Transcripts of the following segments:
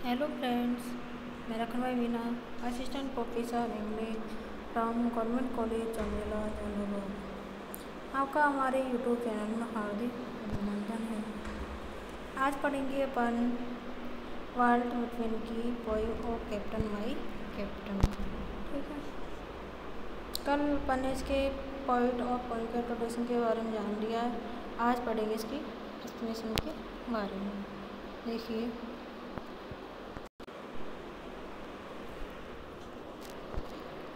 Hello friends, मैं Rakhanbhai Meena, assistant professor English from government college Chandela Jalalabad. आपका हमारे यूट्यूब चैनल में हार्दिक अभिनंदन है। आज पढ़ेंगे अपन वाल्ट विटमैन की poem of captain my captain. ठीक है, कल अपन ने इसके पॉइंट ऑफ इंटरप्रिटेशन के बारे में जान लिया है। आज पढ़ेंगे इसकी एक्सप्लेनेशन के बारे में।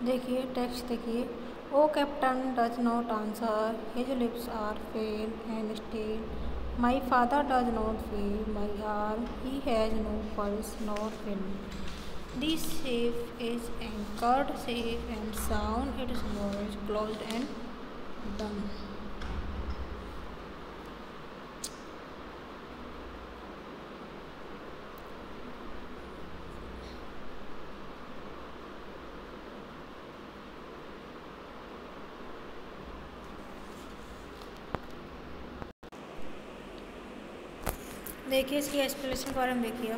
देखिए टेक्स्ट देखिए। O captain does not answer, his lips are pale and still. My father does not feel my arm, he has no pulse nor fill. The ship is anchored safe and sound, its voice closed and done. देखिए इसकी explanation के बारे में देखिए।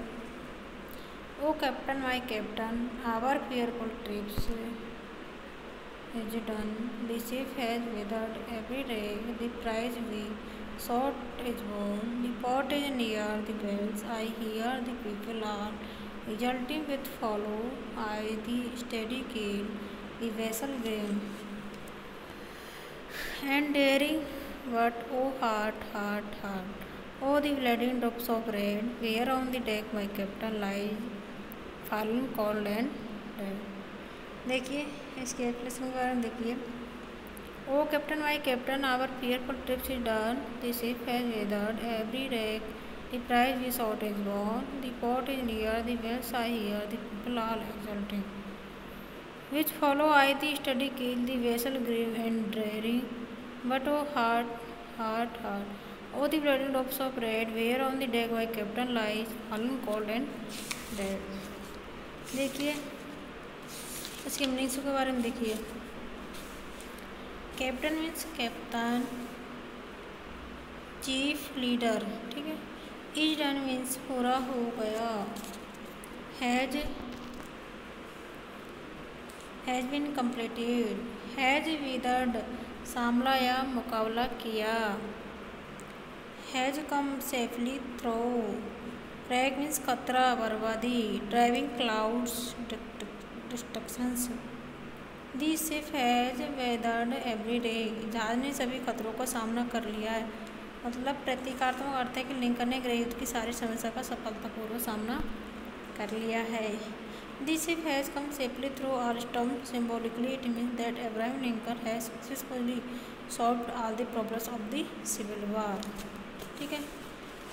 O captain my captain, our fearful trips is done. The ship has withered every day. The prize we sought is gone. The port is near the bells. I hear the people are exulting with follow. I the steady keel, the vessel grim and daring, but oh heart, heart, heart. Oh, the bleeding drops of rain, where on the deck my captain lies, fallen cold and dead. देखिए इसके explanation के बारे में देखिए। O captain my captain, our fearful trips is done. The ship has weathered every wreck. The prize we sought is gone. The port is near, the bells I hear, the people all exulting. Which follow I the steady keel, the vessel grim and dreary, but oh heart, heart, heart. Oh, the bloody drops of red, where on the deck my captain lies, fallen cold and dead. देखिए इसके meanings के बारे में देखिए। Captain means captain, chief leader, ठीक है। Is done means पूरा हो गया। Has been completed. Has weathered सामला या मुकाबला किया। Has come safely through. Wrack means खतरा, बर्बादी। Driving clouds, destructions. The ship has weathered every day, जहाज ने सभी खतरों का सामना कर लिया है। मतलब प्रतीकात्मक अर्थ है कि लिंकन ने गृह युद्ध की सारी समस्या का सफलतापूर्वक सामना कर लिया है। The ship has come safely through all storm, symbolically it means that Abraham Lincoln has successfully solved all the problems of the civil war. ठीक है,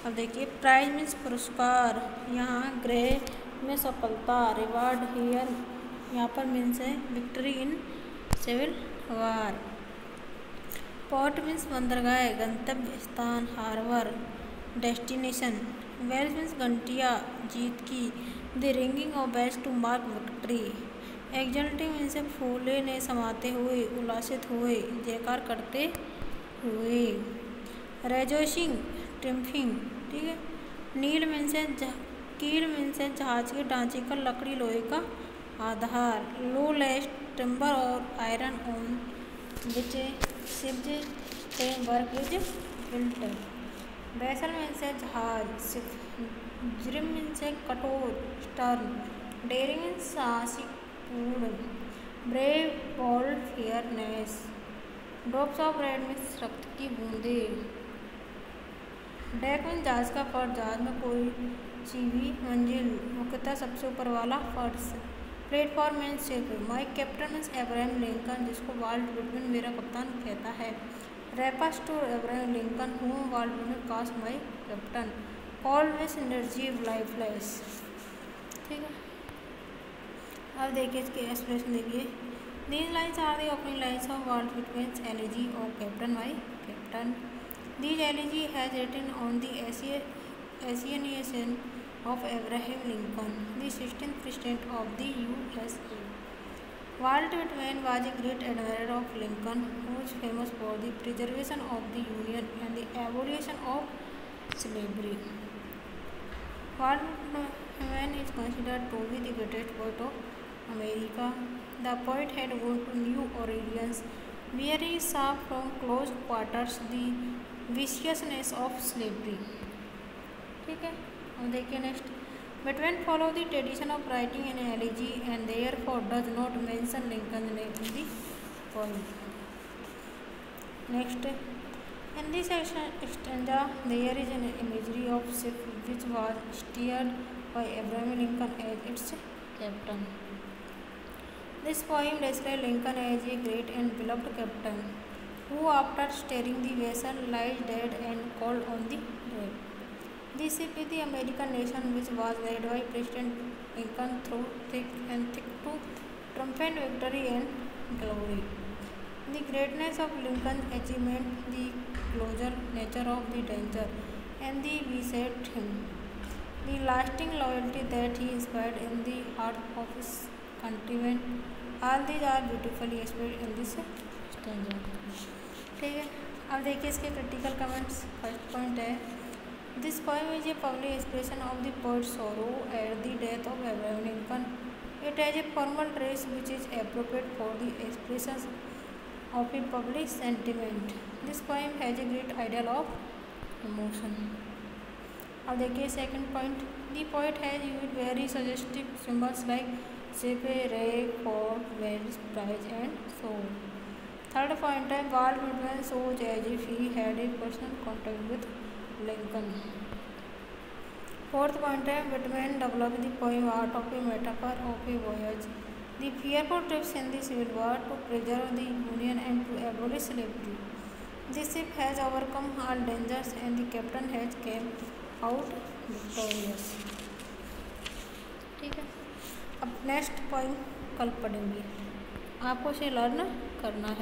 अब देखिए प्राइज मीन्स पुरस्कार। यहाँ ग्रह में सफलता, रिवार्ड हियर यहाँ पर मीन्स है victory in civil war. Port means बंदरगाह, गंतव्य स्थान, हार्बर, डेस्टिनेशन। बेल्स मीन्स घंटियाँ, जीत की। The ringing of bells to mark victory. Exulting means फूले ने समाते हुए, उल्लासित हुए, जयकार करते हुए। रेजोशिंग, ट्रिम्फिंग, ठीक है। नील मीन्स कील मीन्स जहाज के ढांचे का लकड़ी लोहे का आधार। लो लेस्ट टिम्बर और iron on which ships framework is built. Vessel means जहाज। जिम मीन्स कठोर, स्टर्न। डेयरिंग मीन्स साहसिकपूर्ण। Brave, bold, fearness. Drops of red means रक्त की बूंदे। डेक मीन्स जहाज का फर्श, जहाज में कोई चीवी मंजिल, मुख्यतः सबसे ऊपर वाला फर्श। Platform means ship. My captain means Abraham Lincoln, जिसको वाल्ट विटमैन मेरा कप्तान कहता है। Refers to Abraham Lincoln whom Walt Whitman calls my captain. Cold means energy, lifeless. ठीक है, अब देखिए इसकी एक्सप्लेनेशन देखिए। These lines are the opening lines of Walt Whitman's elegy of captain my captain. This elegy has written on the assassination of Abraham Lincoln, the 16th President of the USA. Walt Whitman was a great admirer of Lincoln, who was famous for the preservation of the Union and the abolition of slavery. Walt Whitman is considered to be the greatest poet of America. The poet had gone to New Orleans, where he saw from close quarters the viciousness of slavery. ठीक है, अब देखिए next. Whitman followed the tradition of writing an elegy and therefore does not mention Lincoln's name in the poem. Next, in this stanza, there is an imagery of ship which was steered by Abraham Lincoln as its captain. This poem describes Lincoln as a great and beloved captain who, after steering the vessel, lies dead and cold on the deck. This ship is the American nation which was led by President Lincoln through thick and thick to triumphant victory and glory. The greatness of Lincoln's achievement, the closer nature of the danger, and the beset him, the lasting loyalty that he inspired in the heart of his countrymen, all these are beautifully expressed in this stanza. ठीक है, अब देखिए इसके critical comments. First point है, this poem is a public expression of the poet's sorrow at the death of Abraham Lincoln. It has a formal dress which is appropriate for the expression of a public sentiment. This poem has a great ideal of emotion. अब देखिए second point, the poet has used very suggestive symbols like shape, rake, fork, wedge, prize and so. Third point है, Walt Whitman shows as if he had a personal contact with Lincoln. Fourth point है, Whitman developed the poem art of a metaphor of a voyage, the fearful trips in the Civil War to preserve the Union and to abolish slavery. The ship has overcome all dangers and the captain has came out victorious. ठीक है, अब next poem कल पढ़ेंगे, आपको इसे learn करना है.